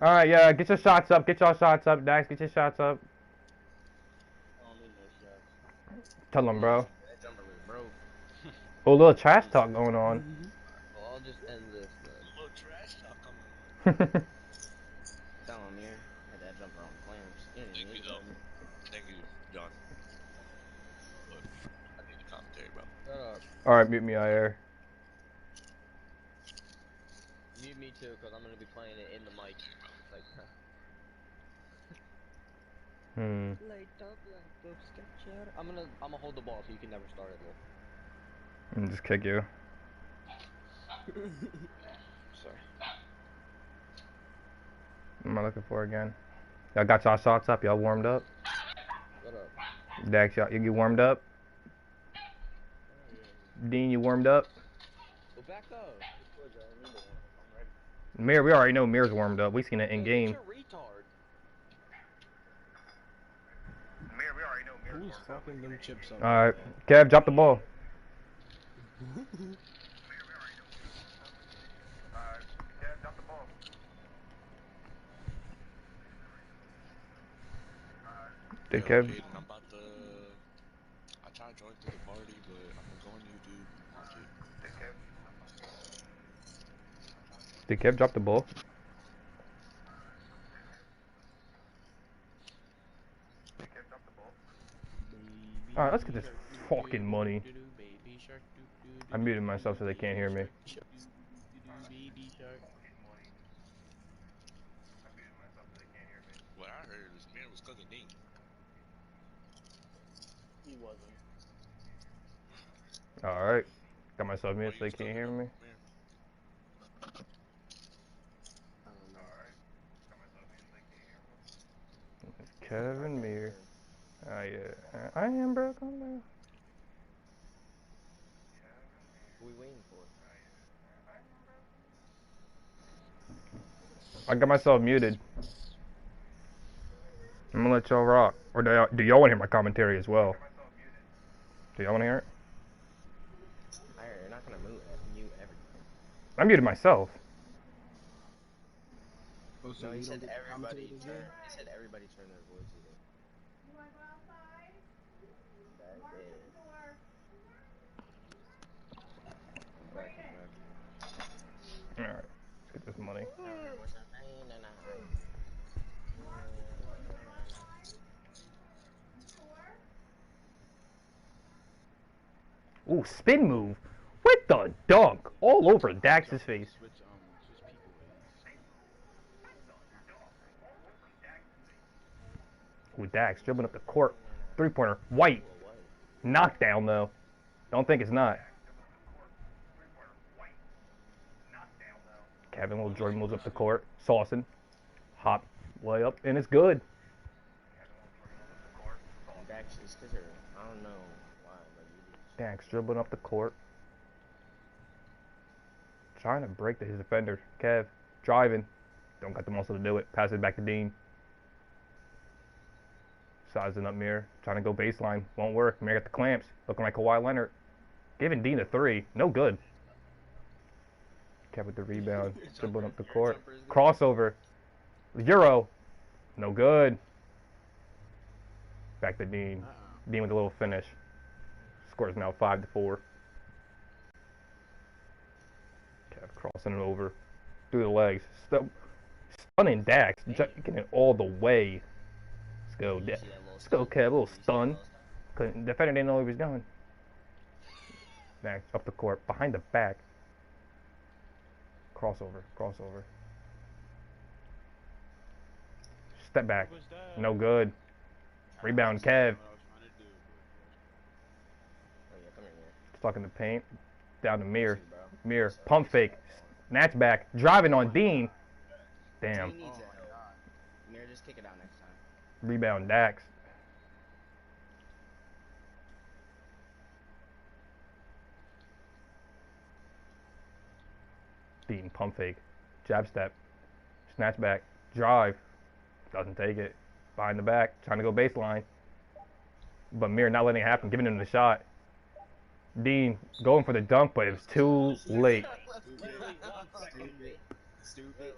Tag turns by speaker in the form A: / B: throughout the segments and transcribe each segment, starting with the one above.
A: Alright, yeah, get your shots up. Get your shots up, Dax. Get your shots up.
B: I don't need no shots.
A: Tell him, bro.
C: That jumper was broke.
A: Oh, a little trash talk going on.
C: Well, I'll just end this then.
B: A little trash talk coming on.
C: Tell him here. Had that jumper on clamps. You didn't
B: Thank
C: need
B: you,
C: to
B: though.
C: tell me.
B: Thank you, John. But I need the commentary, bro.
C: Shut up.
A: Alright, mute me, IR.
C: Mute me too, because I'm going to be playing it in the mic. It's like, I'm gonna hold the ball so you can never start it,
A: And just kick you.
C: Sorry.
A: What am I looking for again? Y'all got y'all shots up? Y'all warmed up?
C: Shut up.
A: Dax, y'all, you get warmed up? Dean, you warmed up?
C: Go back up.
A: Mir, we already know Mir's warmed up. We seen it in game.
C: You're a retard.
A: Mir, we already know Mir's
D: Who's fucking them chips up?
A: Alright, Kev, drop the ball. Hey, Kev.
B: Okay, I'm about to. I tried to join to the party, but I'm gonna go on YouTube. Watch it.
A: Did Kev drop the ball? Alright, let's get this fucking money. I muted myself so they can't hear me.
B: What I heard is man was cooking Ding.
D: He wasn't.
A: Alright. Got myself muted so they can't hear me. Kevin Mir. Oh yeah. I am, bro. Calm down.
C: What are we waiting for?
A: I got myself muted. I'm gonna let y'all rock. Or do y'all want to hear my commentary as well? Do y'all want to hear it?
C: You're not gonna mute everything.
A: I muted myself.
D: Oh, so
C: No, he
D: you
C: said
D: don't get
C: everybody
D: commentators
C: turn.
D: there?
C: He said everybody turn their voices up.
E: You wanna go outside?
C: That
E: Mark
C: is.
E: the door.
C: Back.
A: Alright. Let's get this money. Ooh, spin move. With the dunk. All over Dax's face.
D: Switch people ways.
A: Ooh, Dax dribbling up the court. Three-pointer. White. Knockdown, though. Don't think it's not. Kevin will Jordan moves up the court. Saucing. Hop. Way up. And it's good.
C: Dax is scissor. I don't know why, but you
A: Dax dribbling up the court. Trying to break his defender. Kev. Driving. Don't got the muscle to do it. Pass it back to Dean. Sizing up Mir. Trying to go baseline. Won't work. Mir got the clamps. Looking like Kawhi Leonard. Giving Dean a three. No good. Kev with the rebound. Dribbling up the court. Crossover. Euro. No good. Back to Dean. Dean with a little finish. Score's now 5-4. Kev crossing it over. Through the legs. Stunning Dax. Getting it all the way. Let's go. Let's go, Kev. A little stun. Defender didn't know what he was doing. Dax up the court. Behind the back. Crossover. Step back. No good. Rebound, Kev. Stuck in the paint. Down to Mir. Mir. Pump fake. Snatch back. Driving on Dean. Damn.
C: Mir, just kick it out next time.
A: Rebound, Dax. Dean. Pump fake. Jab step. Snatch back. Drive. Doesn't take it. Behind the back. Trying to go baseline. But Mir not letting it happen. Giving him the shot. Dean going for the dunk, but it was too late.
C: Stupid.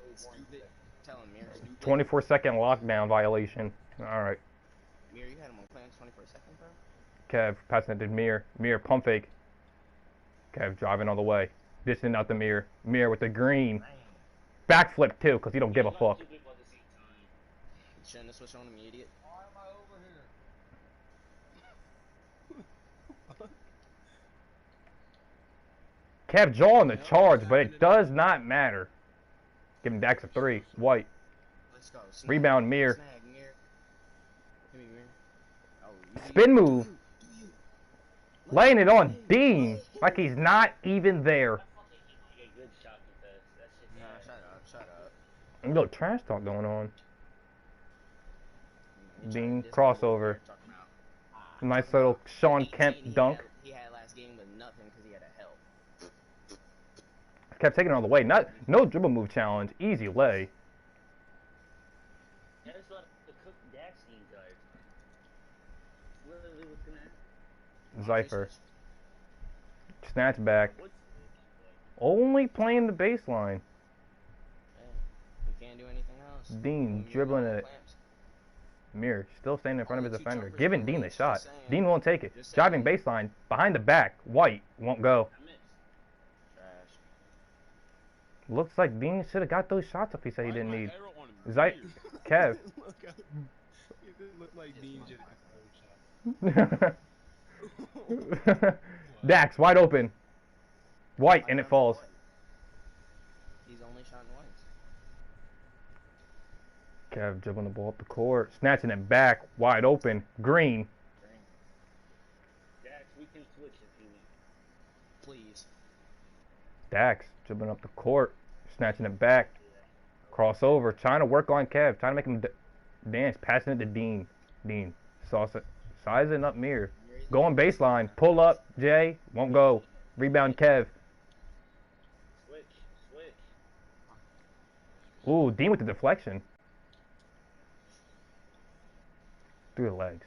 C: Tell him, Mir.
A: 24-second lockdown violation. Alright.
C: Mir, you had him on clamps 24 seconds, bro?
A: Kev passing it to Mir. Mir pump fake. Kev driving all the way. Dishing out the Mir. Mir with the green. Backflip too, because he don't give a fuck.
C: Shouldn't have switched on him, you idiot.
A: Kev jaw on the charge, but it does not matter. Giving Dax a 3. White.
C: Let's go. Snag.
A: Rebound, Mir.
C: Snag, Mir. Give me Mir. Oh, you-
A: Spin move.
C: you-
A: Laying it on Dean like he's not even there.
C: Nah, shut up.
A: A little trash talk going on.
C: You
A: Dean
C: tried to diss
A: crossover.
C: me, talking about,
A: Nice little Sean Kemp
C: he
A: dunk.
C: He had last game with nothing because he had a help.
A: Kept taking it all the way. No dribble move challenge. Easy lay. Zypher. Snatch back. Only playing the baseline.
C: Hey, we can't do anything else.
A: Dean
C: Mir
A: dribbling
C: on
A: it.
C: clamps.
A: Mir still standing in front of his
C: Only two
A: defender.
C: jumpers
A: Giving
C: in
A: Dean the
C: range,
A: shot.
C: just saying.
A: Dean won't take it.
C: Just
A: Driving
C: saying.
A: baseline. Behind the back. White won't go.
C: Trash.
A: Looks like Dean should have got those shots up he said he
B: Why
A: didn't
B: my
A: need.
B: arrow on him
A: Zy
B: weird?
A: Kev.
D: Look out. It looked like Dean just
A: Dax wide open. White and it falls.
C: He's only shot once.
A: Kev dribbling the ball up the court. Snatching it back. Wide open. Green.
C: Please.
A: Dax dribbling up the court. Snatching it back. Crossover. Trying to work on Kev. Trying to make him dance. Passing it to Dean. Dean. Sizing up Mir. Going baseline. Pull up. Jay. Won't go. Rebound Kev. Ooh, Dean with the deflection. Through the legs.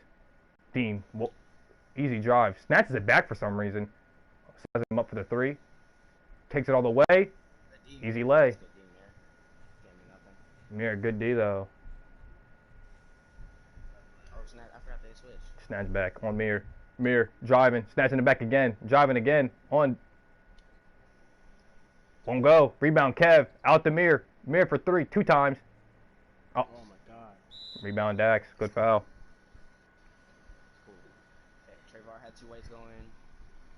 A: Dean. Easy drive. Snatches it back for some reason. Sizing him up for the 3. Takes it all the way. Easy lay.
C: Can't do nothing.
A: Mir, good D though.
C: Oh, snap. I forgot they switched.
A: Snatch back on Mir. Mir driving, snatching it back again, driving again on. Won't go. Rebound Kev out the Mir. Mir for 3, 2 times. Oh,
D: oh my god.
A: rebound Dax. Good foul.
C: Cool. Hey, Trayvon had 2 whites going.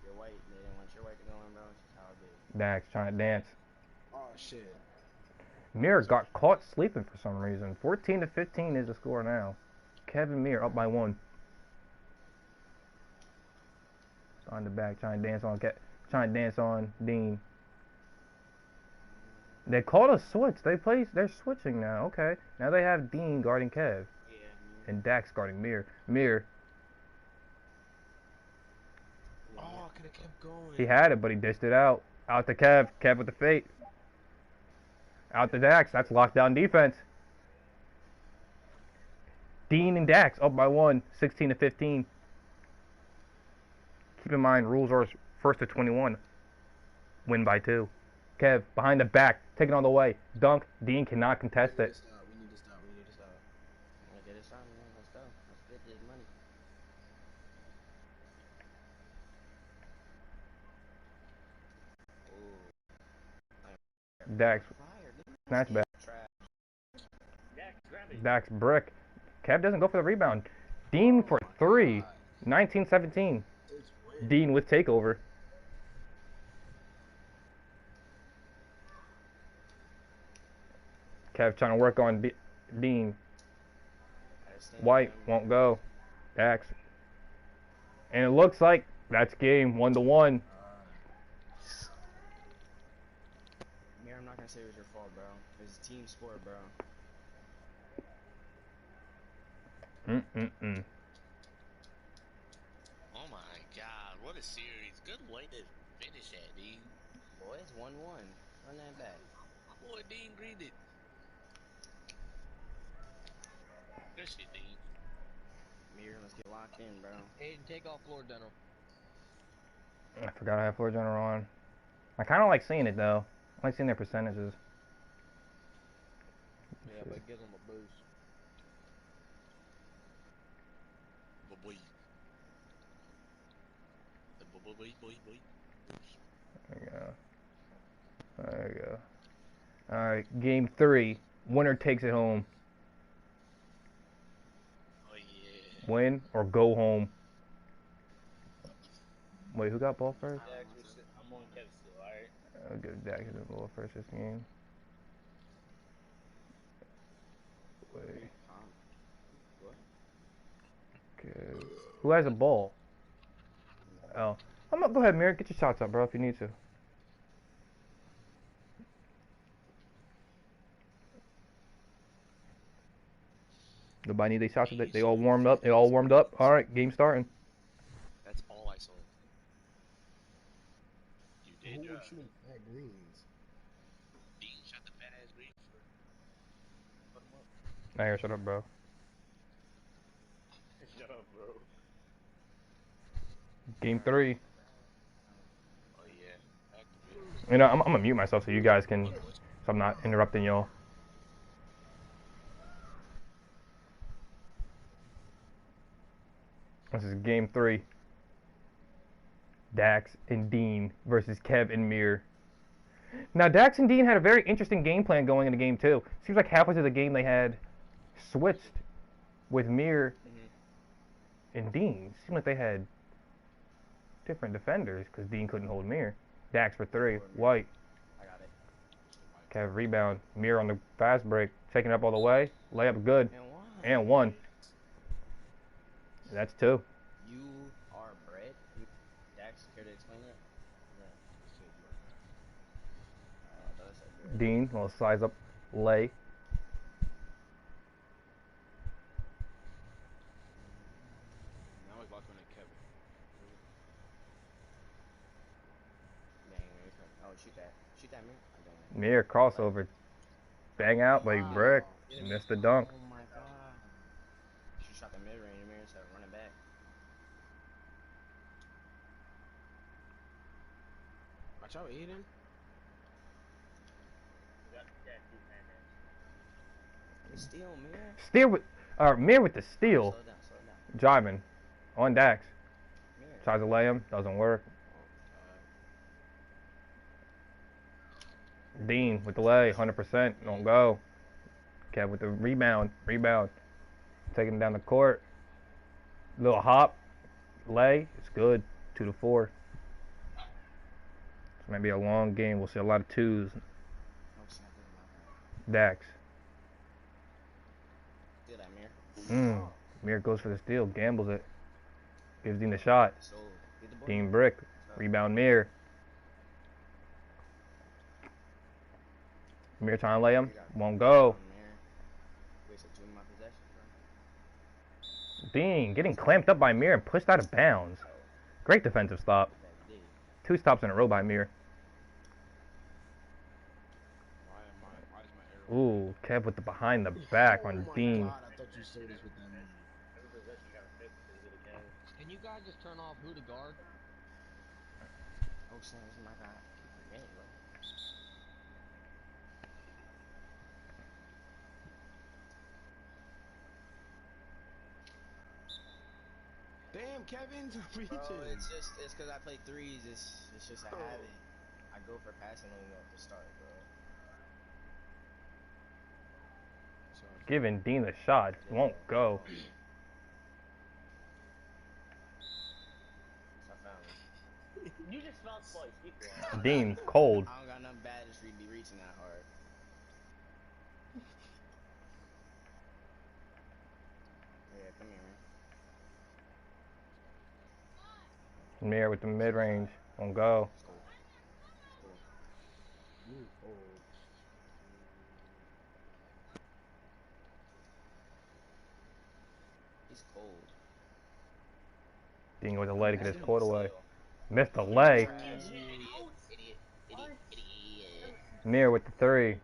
C: Your white. They didn't want your white to go in, bro. It's just how it is.
A: Dax trying to dance.
D: Oh shit.
A: Mir got caught sleeping for some reason. 14-15 is the score now. Kevin Mir up by 1. On the back, trying to dance on Dean. They called a switch. They're switching now. Okay. Now they have Dean guarding Kev.
C: Yeah.
A: And Dax guarding Mir. Mir,
D: Oh, I could have kept going.
A: he had it, but he dished it out. Out to Kev. Kev with the fate. Out to Dax. That's lockdown defense. Dean and Dax up by 1, 16-15. Keep in mind, rules are first to 21. Win by 2. Kev, behind the back, taking all the way. Dunk. Dean cannot contest
D: We need
A: it.
D: to stop. We need to stop. We need to stop.
C: Let's get it started, man. Let's go. Let's get this money.
A: Dax,
C: Fire, dude.
A: snatch back.
C: Trash.
A: Dax brick. Kev doesn't go for the rebound. Dean for 3. 19-17.
D: It's weird.
A: Dean with takeover. Kev trying to work on Dean.
C: Gotta stay
A: White
C: down.
A: won't go. Dax. And it looks like that's game 1-1.
C: Mir, I'm not gonna say it was your fault, bro. It was a team sport, bro.
F: Oh my god, what a series. Good way to finish that, Dean.
C: Boy, it's 1-1. Run that back.
F: My boy Dean greeted. Good shit, Dean.
C: Mir, let's get locked in, bro.
G: Aiden, take off floor dental.
A: I forgot I have floor general on. I kind of like seeing it though. I like seeing their percentages.
D: Yeah, but gives him a boost.
B: But boy. Boy.
A: There you go. There you go. Alright, game 3. Winner takes it home.
F: Oh yeah.
A: Win or go home. Wait, who got ball first?
F: I'm on Kev still, alright?
A: I'll give Dak the ball first this game. Wait.
C: What?
A: Okay. Who has a ball? Oh. I'm up. Go ahead, Mir. Get your shots up, bro, if you need to. Nobody need their shots. They all warmed up. They all warmed up. All right, game starting.
B: That's all I saw.
F: You
D: Who
F: did
D: would
F: drive.
D: shoot at greens?
F: Dean shot the fat ass green for. Put him up.
A: Nah, here, shut up, bro.
F: Shut up, bro.
A: Game 3.
F: Oh yeah. Activate.
A: You know, I'm gonna mute myself so you guys can, so I'm not interrupting y'all. This is game 3. Dax and Dean versus Kev and Mir. Now, Dax and Dean had a very interesting game plan going into game 2. Seems like halfway through the game they had switched with Mir and Dean. Seemed like they had different defenders because Dean couldn't hold Mir. Dax for 3. White.
C: I got it.
A: Kev rebound. Mir on the fast break. Taking it up all the way. Layup good. And 1. That's 2.
C: You are bread. Dax, care to explain it? Yeah.
A: Dean will size up lay.
D: Now he's locked on at Kevin.
C: Oh, shoot that. Shoot that, man. I'm doing
A: Mir crossover. Bang out like brick. Missed the dunk.
C: Oh my god. She shot the mid range, man, instead of running back.
D: Watch out, Aiden.
C: Steal, man.
A: Steal with Mir with the steal.
C: Slow down.
A: Driving. On Dax.
C: Mir.
A: Tries to lay him. Doesn't work. Dean with the lay. 100%. Don't go. Kev with the rebound. Taking him down the court. Little hop. Lay. It's good. 2-4. It's maybe a long game. We'll see a lot of 2s. Dax.
C: Steal that, Mir.
A: Mir goes for the steal. Gambles it. Gives Dean the shot.
C: So, get the ball.
A: Dean brick. Rebound Mir. Mir trying to lay him. Won't go.
C: Wasted 2 of my possessions, bro.
A: Dean getting clamped up by Mir and pushed out of bounds. Great defensive stop. 2 stops in a row by Mir.
D: Why is my arrow?
A: Ooh, Kev with the behind the back on Dean.
D: God, I thought you said this with that man. Can you guys just turn off who to guard?
C: Oh, snap, this is my god. Keep forgetting, bro.
D: Damn, Kevin's reaching.
C: Bro, it's because I play 3s. It's just a habit. I go for passing only at the start, bro.
A: Giving Dean the shot. Won't go.
C: So I found it.
F: You just felt twice. Keep going.
A: Dean cold.
C: I don't got nothing bad to be reaching that hard. Yeah, come here, man.
A: Mir with the mid range. Won't go.
C: He's cold.
A: Dean with the lay to get his court away. Missed the lay.
F: Idiot.
A: Mir with the 3.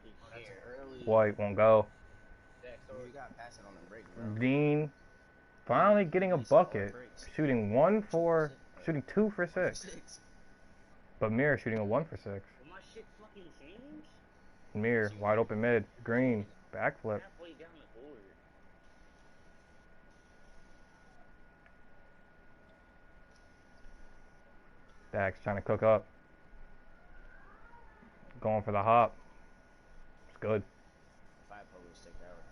A: White won't go.
C: You gotta pass it on the break, bro.
A: Dean finally getting a bucket. Shooting 2 for 6. But Mir shooting a 1 for 6.
F: Will my shit fucking change?
A: Mir wide open mid. Green. Backflip.
F: Halfway down the court.
A: Dax trying to cook up. Going for the hop. It's good.
C: If I pull this stick, that would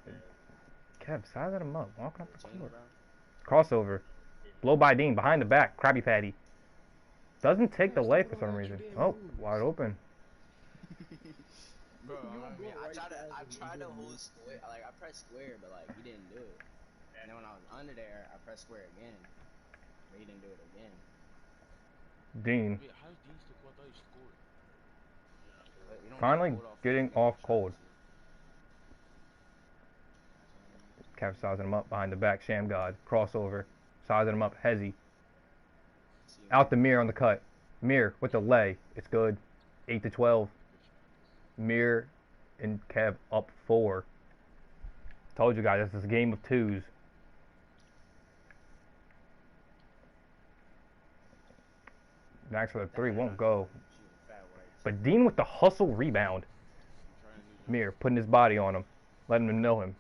C: be easy.
A: Kev, sizing him up. Walking up the
C: Change,
A: court.
C: bro.
A: Crossover. Blow by Dean. Behind the back. Krabby Patty. Doesn't take the leg for some reason. Oh, wide open.
C: Bro, I mean, I tried to hold square, like I pressed square, but like he didn't do it. And then when I was under there, I pressed square again, but he didn't do it again.
A: Dean.
B: Wait, how did Dean still I thought he scored?
C: But you don't
A: Finally
C: hold off
A: getting
C: the
A: off
C: shot,
A: cold.
C: so-
A: Kev sizing him up behind the back. Sham God. Crossover. Sizing him up. Hezzy.
C: see,
A: Out the mirror on the cut. Mirror with the lay. It's good. 8-12. Mirror and Kev up 4. Told you guys, this is a game of 2s. Max for the 3 won't go.
C: shooting fat whites.
A: But Dean with the hustle rebound. Mirror putting his body on him. Letting him know him.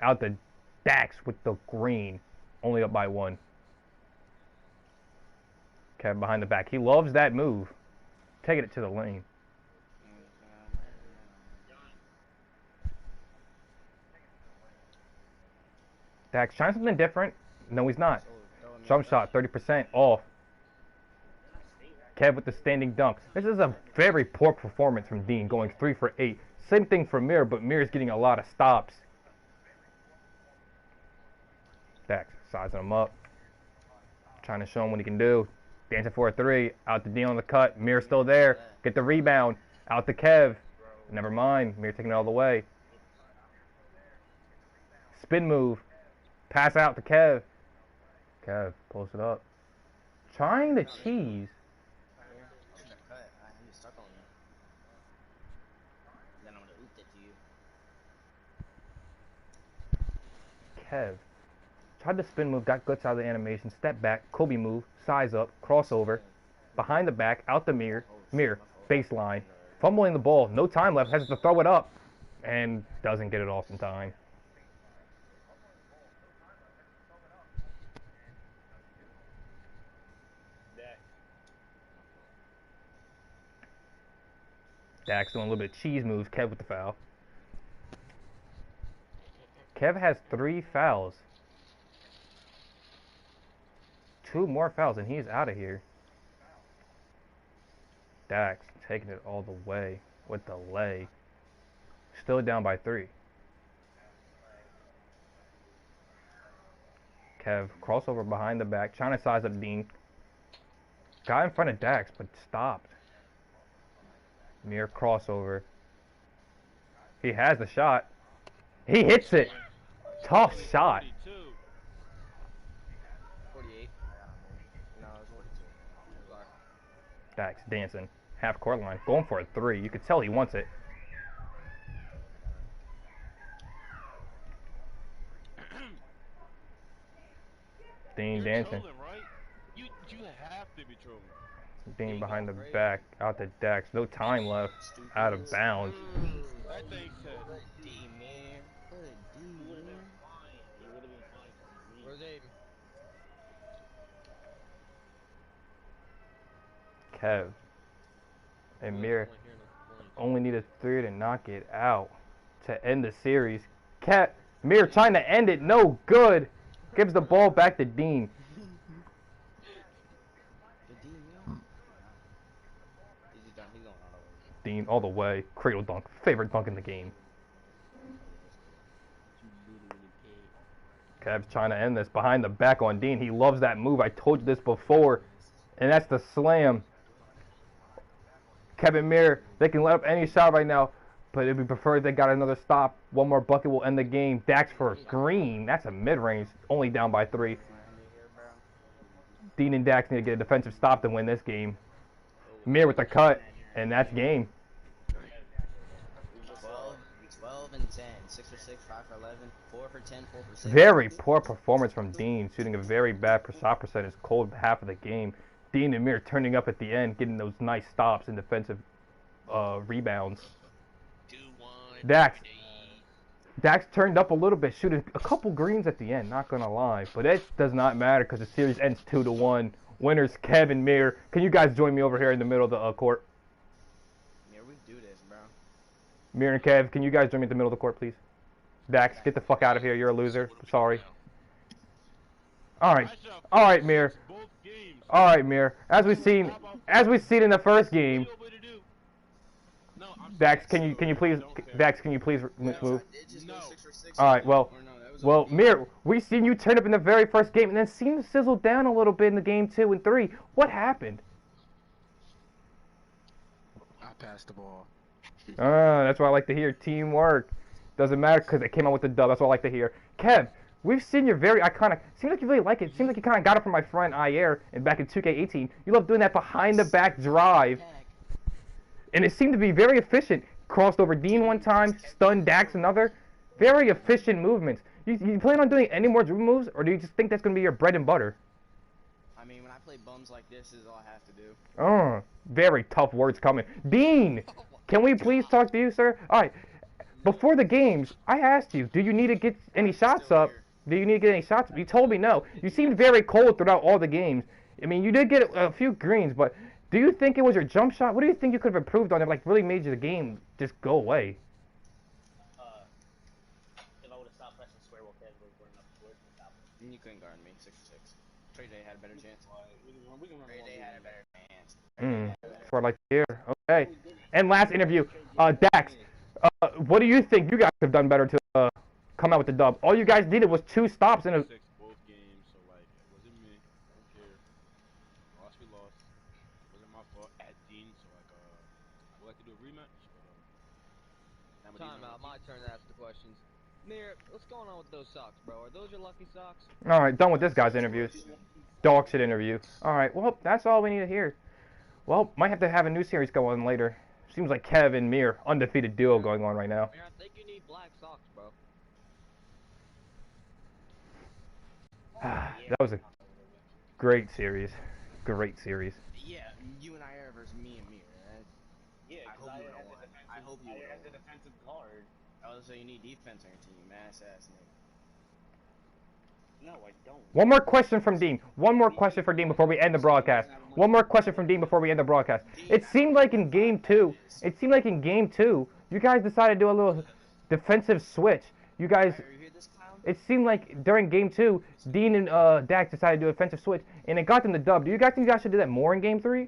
A: Out the Dax with the green. Only up by 1. Kev behind the back. He loves that move. Taking it to the lane. Dax trying something different. No, he's not. Jump shot, 30% off. Kev with the standing dunk. This is a very poor performance from Dean, going 3 for 8. Same thing for Mir, but Mir's getting a lot of stops. Dax sizing him up. Trying to show him what he can do. Dancing for a 3. Out to Dean on the cut. Mir still there. Get the rebound. Out to Kev. Never mind. Mir taking it all the way. Spin move. Pass out to Kev. Kev pulls it up. Trying to cheese.
C: Should have cut. I'm stuck on you. Then I'm gonna oop it to you.
A: Kev. Tried the spin move, got guts out of the animation, step back, Kobe move, size up, crossover, behind the back, out the mirror, baseline, fumbling the ball, no time left, has to throw it up, and doesn't get it off in time. Dax doing a little bit of cheese moves, Kev with the foul. Kev has 3 fouls. 2 more fouls and he's out of here. Dax taking it all the way with the lay. Still down by 3. Kev, crossover behind the back, trying to size up Dean. Got in front of Dax, but stopped. Mere crossover. He has the shot. He hits it. Tough shot.
C: 48. No, it was 42. It was
A: Dax dancing. Half court line. Going for a 3. You could tell he wants it. Dean dancing.
B: Trolling, right? You have to be trolling.
A: Dean behind the back. Out to Dax. No time left. Out of bounds.
B: That thing said.
C: D, man. Put a D, man. Where's Aiden?
A: Kev. And Mir only need a 3 to knock it out to end the series. Mir trying to end it. No good. Gives the ball back to Dean.
C: Good D, man. He's done. He's going all the way.
A: Dean all the way. Cradle dunk. Favorite dunk in the game. Kev's trying to end this behind the back on Dean. He loves that move. I told you this before. And that's the slam. Kevin Mir, they can let up any shot right now. But it'd be preferred they got another stop. One more bucket will end the game. Dax for green. That's a mid-range. Only down by 3. Dean and Dax need to get a defensive stop to win this game. Mir with the cut. And that's game.
C: 12 and 10. 6 for 6, 5 for 11, 4 for 10, 4 for 6.
A: Very poor performance from Dean. Shooting a very bad shot percentage. Cold half of the game. Dean and Mir turning up at the end, getting those nice stops and defensive rebounds.
F: 2-1.
A: Dax.
F: Hey.
A: Dax turned up a little bit, shooting a couple greens at the end, not gonna lie. But it does not matter because the series ends 2-1. Winners Kev and Mir. Can you guys join me over here in the middle of the court?
C: Yeah, we do this, bro.
A: Mir and Kev, can you guys join me in the middle of the court, please? Dax, get the fuck out of here. You're a loser. Sorry. Alright, Mir. Alright, Mir. As we've seen in the first game. Dax, can you please move? Alright, well, Mir, we seen you turn up in the very first game and then seem to sizzle down a little bit in the game 2 and 3. What happened?
D: I passed the ball.
A: That's what I like to hear. Teamwork. Doesn't matter because it came out with the dub. That's what I like to hear. Kev, we've seen your very iconic. Seems like you really like it. Seems like you kind of got it from my friend Ayer and back in 2K18. You love doing that behind the back drive. And it seemed to be very efficient. Crossed over Dean one time, stunned Dax another. Very efficient movements. You plan on doing any more dribble moves, or do you just think that's going to be your bread and butter?
C: I mean, when I play bums like this, is all I have to do.
A: Very tough words coming. Dean, can we please talk to you, sir? All right. Before the games, I asked you, do you need to get any shots up? Do you need to get any shots up? You told me no. You seemed very cold throughout all the games. I mean, you did get a few greens, but do you think it was your jump shot? What do you think you could have improved on that, like, really made the game just go away?
G: If I would have stopped pressing square while Kev was running up the court and stop him.
C: You couldn't guard me, 6-6. Trey J had a better chance.
G: We can run
C: Trey
G: all
C: J
G: the
C: had a
G: way.
C: better chance.
A: That's what I like to hear. Okay. And last interview, Dax, what do you think you guys have done better to come out with the dub? All you guys needed was 2 stops in a...
D: Both games, so like it wasn't me. I don't care. Lost, we lost. It wasn't my fault at Dean, so like I would like to do a rematch, but
H: Time out, my turn to ask the questions. Mir, what's going on with those socks, bro? Are those your lucky socks?
A: Alright, done with this guy's interviews. Dog shit interview. Alright, well, that's all we need to hear. Well, might have to have a new series go on later. Seems like Kev and Mir, undefeated duo going on right now.
H: Mir, I think you need black socks, bro.
A: That was a great series. Great series.
C: Yeah, you and I are versus me and me, right?
G: Yeah,
C: I
G: because
C: hope
G: I
C: you
G: had
C: don't
G: the
C: want.
G: defensive.
C: I hope you
G: I
C: don't
G: had the
C: want.
G: defensive guard.
C: Oh, so you need defense on your team, ass nigga.
G: No, I don't.
A: One more question from Dean. One more question for Dean before we end the broadcast. One more question from Dean before we end the broadcast. It seemed like in game 2, you guys decided to do a little defensive switch. You guys,
C: Are you hear this clown?
A: it seemed like during game 2, Dean and Dax decided to do a defensive switch, and it got them the dub. Do you guys think you guys should do that more in game 3?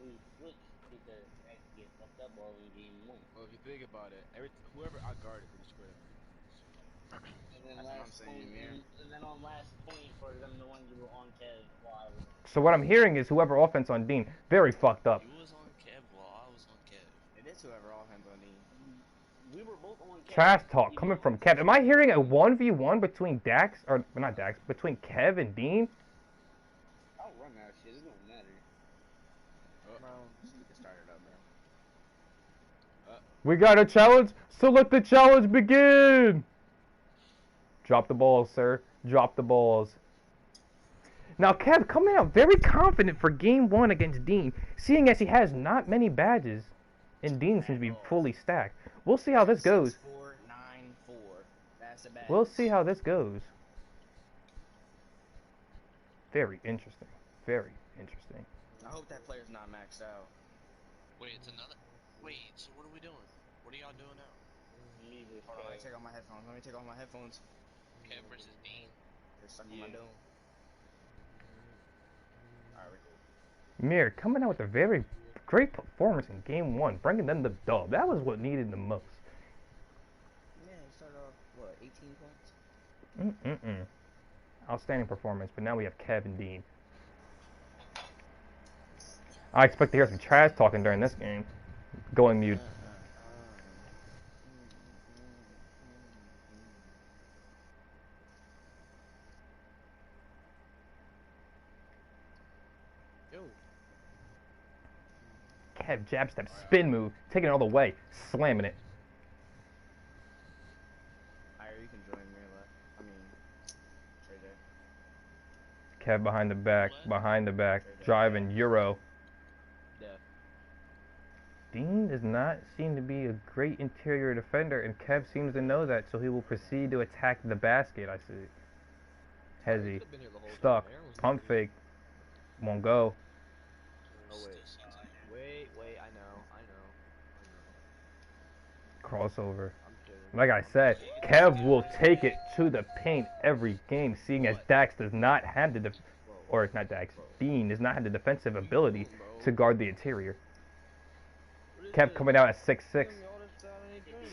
G: We switched because I get fucked up while we game 1.
D: well, if you think about it, whoever I guarded didn't square up.
G: And then
C: That's what I'm
G: last
C: saying,
G: point,
C: Mir.
G: and then on last point for them, the ones you were on Kev while I was.
A: So what I'm hearing is whoever offense on Dean, very fucked up.
F: You was on Kev while I was on Kev.
C: It is whoever all hands on me.
G: We were both on Kev.
A: Trash talk coming from Kev. Am I hearing a 1v1 between Dax, or not Dax, between Kev and Dean?
G: I'll run that shit. It don't matter.
C: Bro, just get started up, bro.
A: We got a challenge, so let the challenge begin! Drop the balls, sir. Drop the balls. Now, Kev coming out very confident for game 1 against Dean, seeing as he has not many badges, and Dean seems to be fully stacked. We'll see how this goes.
C: 4-9-4. That's the bad.
A: We'll see how this goes. Very interesting. Very interesting.
C: I hope that player's not maxed out.
F: Wait, it's another. Wait, so what are we doing? What are y'all doing now?
C: Hold on, let me take off my headphones. Let me take off my headphones.
F: Kev versus Dean.
C: They're stuck in my dome. Alright, we're cool.
A: Mir coming out with a very great performance in game 1, bringing them the dub. That was what needed the most.
C: Yeah, he started off, what, 18 points?
A: Outstanding performance, but now we have Kev and Dean. I expect to hear some trash talking during this game. Going mute.
C: Yo.
A: Kev jab step spin move, taking it all the way, slamming it.
C: Ira, you can join me. I mean, Trey
A: Kev behind the back, driving Euro.
H: Def.
A: Dean does not seem to be a great interior defender, and Kev seems to know that, so he will proceed to attack the basket. I see. Hezzy,
H: Could've been here the whole
A: stuck,
H: time. Aaron was
A: pump
H: looking.
A: fake, won't go.
H: Oh wait. Wait. I know.
A: Crossover.
H: I'm kidding.
A: Like I said, Kev will take it to the paint every game, seeing as Dax does not have the, Dean does not have the defensive ability to guard the interior. Kev coming out at 6'6".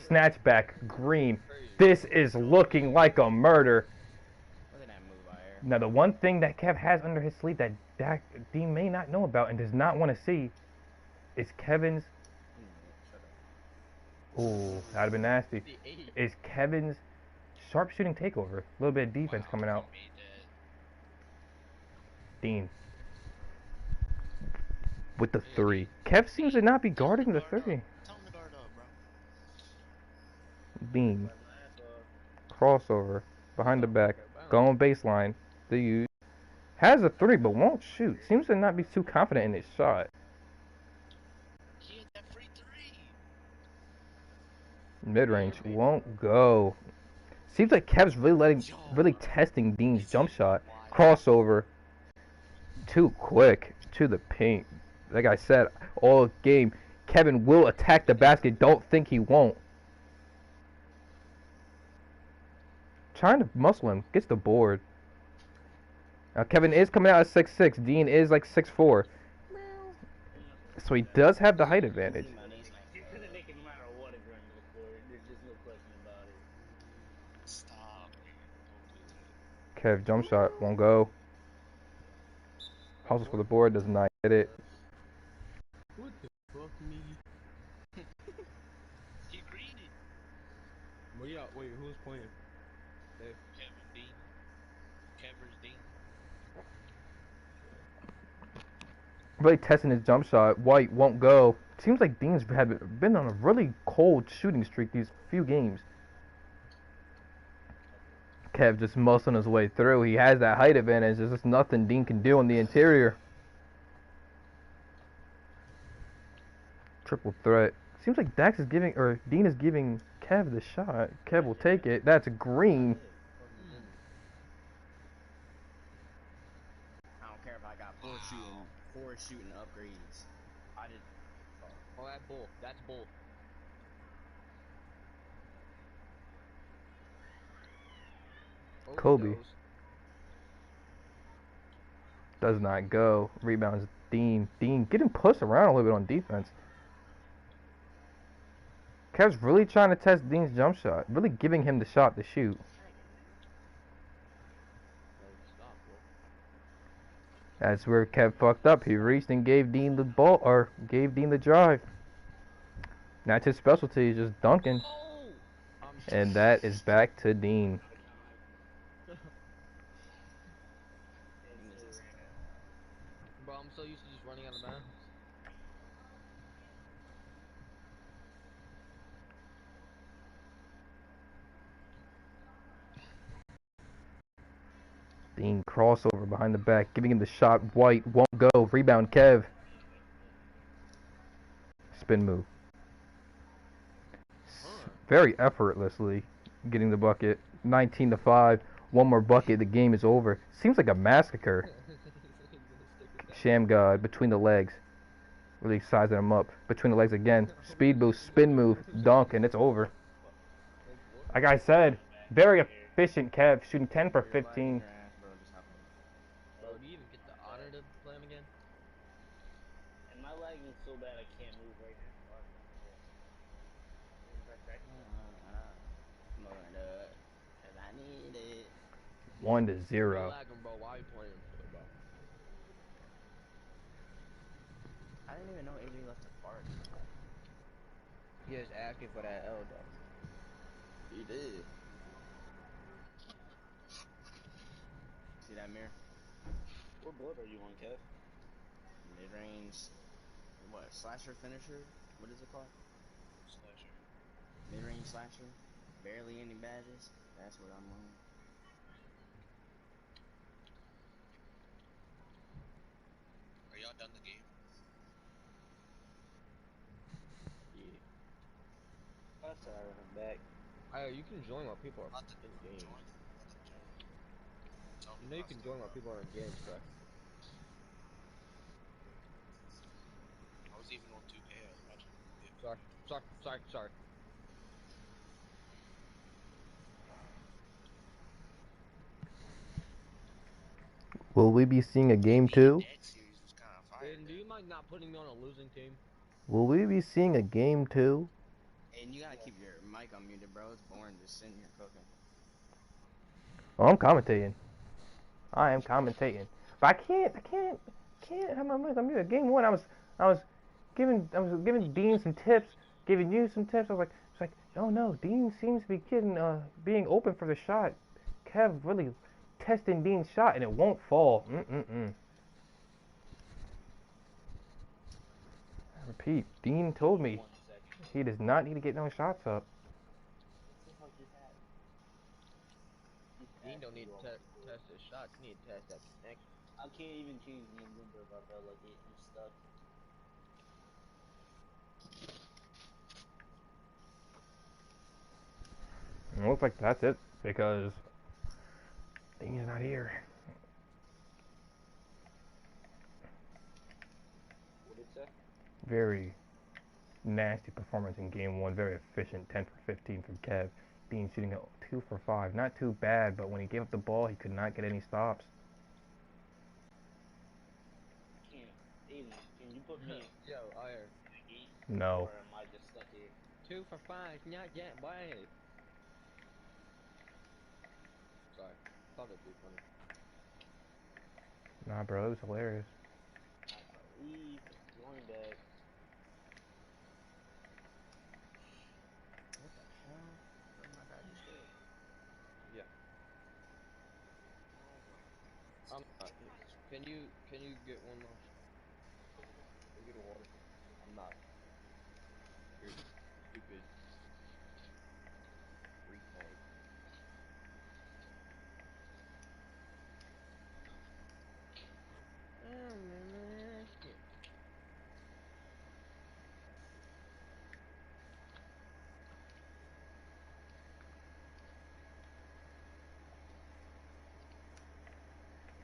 A: Snatchback, Green. This is looking like a murder.
C: Look at that move out here.
A: Now, the one thing that Kev has under his sleeve that Dean may not know about and does not want to see is Kevin's. Ooh, that'd have been nasty. Is Kevin's sharpshooting takeover. A little bit of defense coming out. Dean. With the three. Kev seems to not be guarding the three.
F: Tell him to guard up, bro.
A: Dean. Crossover. Behind the back. Going baseline. The use. Has a three but won't shoot. Seems to not be too confident in his shot.
F: He hit that free three.
A: Mid-range won't go. Seems like Kev's really testing Dean's jump shot. Crossover. Too quick to the paint. Like I said, all game, Kevin will attack the basket. Don't think he won't. Trying to muscle him. Gets the board. Now Kevin is coming out at 6'6". Dean is like 6'4". So he does have the height advantage.
G: You're gonna make it no matter what if you're on the court. There's just no question about it.
F: Stop, man. Don't do that.
A: Kev jump shot won't go. Hustles for the board, does not get it.
D: What the fuck, me?
F: He greedy.
D: Well, yeah, wait, who's playing?
F: Kevin Dean. Kevin's Dean.
A: Really testing his jump shot. White won't go. Seems like Dean's been on a really cold shooting streak these few games. Kev just muscling his way through. He has that height advantage. There's just nothing Dean can do on the interior. Triple threat. Seems like Dean is giving Kev the shot. Kev will take it. That's a green.
C: I don't care if I got four shooting upgrades. I did.
H: Oh, that bull. That's bull. Oh, he
A: Kobe.
H: goes.
A: Does not go. Rebounds Dean. Dean getting pushed around a little bit on defense. Kev's really trying to test Dean's jump shot. Really giving him the shot to shoot. That's where Kev fucked up. He reached and gave Dean the ball, or gave Dean the drive. That's his specialty, is just dunking. And that is back to Dean.
H: Bro, I'm so used to just running out of bounds.
A: Dean crossover behind the back, giving him the shot. White won't go. Rebound Kev. Spin move. Very effortlessly getting the bucket. 19-5. One more bucket. The game is over. Seems like a massacre. Sham God between the legs. Really sizing him up. Between the legs again. Speed boost, spin move, dunk, and it's over. Like I said, very efficient Kev, shooting 10 for 15.
H: Bro, do you even get the honor to play him again?
G: And my leg is so bad I can't move right now.
C: Cause I need it.
A: 1-0.
H: You're lagging, bro. Why are you playing?
C: I didn't even know AJ left the park.
I: He was asking for that L though.
C: He did. See that mirror?
G: What board are you on, Kev?
C: Mid-range. What? Slasher finisher? What is it called?
F: Slasher.
C: Mid-range slasher. Barely any badges. That's what I'm on.
F: y'all done the game?
H: Yeah.
G: That's alright, I'm back.
H: You can join while people are
F: About to
H: in game.
F: join? About to join. Tell me
H: You know you
F: about
H: can
F: stuff,
H: join while people are in games, correct?
F: I was even on 2K. I was watching. Yeah.
H: Sorry.
A: Will we be seeing a game
F: Me and
A: 2?
F: X series was kind of fire.
H: Aiden, do you mind not putting me on a losing team?
A: Will we be seeing a game 2?
C: And you gotta keep your mic unmuted, bro. It's boring just sitting here cooking.
A: Oh, I'm commentating. I am commentating. But I can't have my mic unmuted. Game 1, I was giving Dean some tips, giving you some tips. I was like, it's like, oh no, Dean seems to be being open for the shot. Kev really testing Dean's shot, and it won't fall. I repeat, Dean told me
G: 1 second.
A: he does not need to get no shots up.
G: What the hell just happened? He's
H: Dean don't need
G: actually
H: to
G: all good.
H: test his shots. You need to test that connection.
G: I can't even change the number about that, like it's stuck.
A: And it looks like that's it because Dean's not here.
G: What did it say?
A: Very nasty performance in game 1. Very efficient, 10 for 15 from Kev. Dean shooting at 2 for 5. Not too bad, but when he gave up the ball, he could not get any stops.
G: Can't. Aiden, can you put me
H: Yo, Iron.
G: in a game?
A: No.
G: Or am I just stuck here?
H: 2 for 5, not yet, boy. Sorry, thought it'd be funny.
A: Nah, bro, it was hilarious.
G: I believe. Join back.
H: What the hell?
C: What my guy just did?
H: Yeah. Can you get one more? Can you get a water? I'm not. You're stupid. Retard.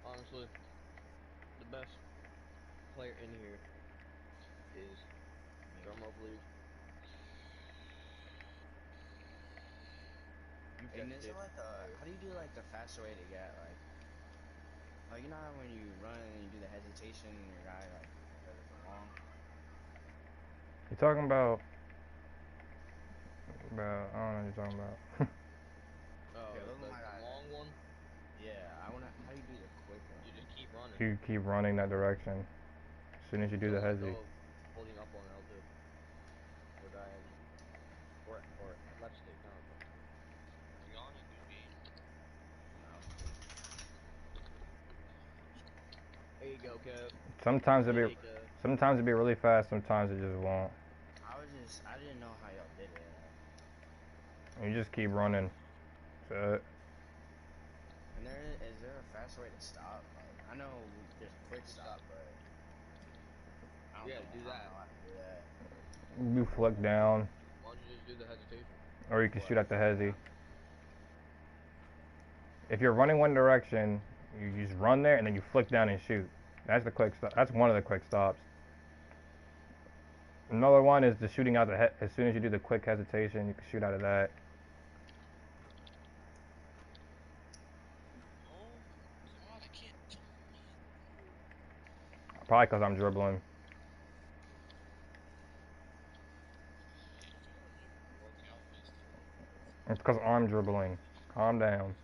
H: Honestly, the best player in here is drum roll, please. You
C: And
H: guessed
C: is it
H: it.
C: like how do you do like the faster way to get like you know how when you run and you do the hesitation and your guy like does it for long?
A: You talking about? I don't know what you're talking about.
H: Oh,
C: Here, look at my
H: the
C: guy.
H: long one.
C: Yeah, I wanna. How do you do the quick one?
H: You just keep running.
A: You keep running that direction. As soon as you do the
H: Let
A: hezzy.
H: go of holding up on L2 or diagonal or left stick, not up.
F: Are y'all in a new game?
C: No.
H: There you go, Kev.
A: Sometimes
H: There
A: it'd
H: you
A: be,
H: go.
A: sometimes it'd be really fast. Sometimes it just won't.
C: I didn't know how y'all did it.
A: You just keep running. That's it.
C: And is there a faster way to stop? Like I know there's a quick stop, but I don't
H: Yeah,
C: think
H: do
C: I don't
H: that.
C: know how to do that.
A: You flick down,
H: Why don't you just do the hesitation?
A: or you can
C: What?
A: shoot at the hezzy. If you're running one direction, you just run there and then you flick down and shoot. That's the quick stop. That's one of the quick stops. Another one is the shooting out as soon as you do the quick hesitation, you can shoot out of that.
F: Oh God, I can't join.
A: Probably because I'm dribbling.
F: It felt like it would work out this time.
A: It's because I'm dribbling. Calm down.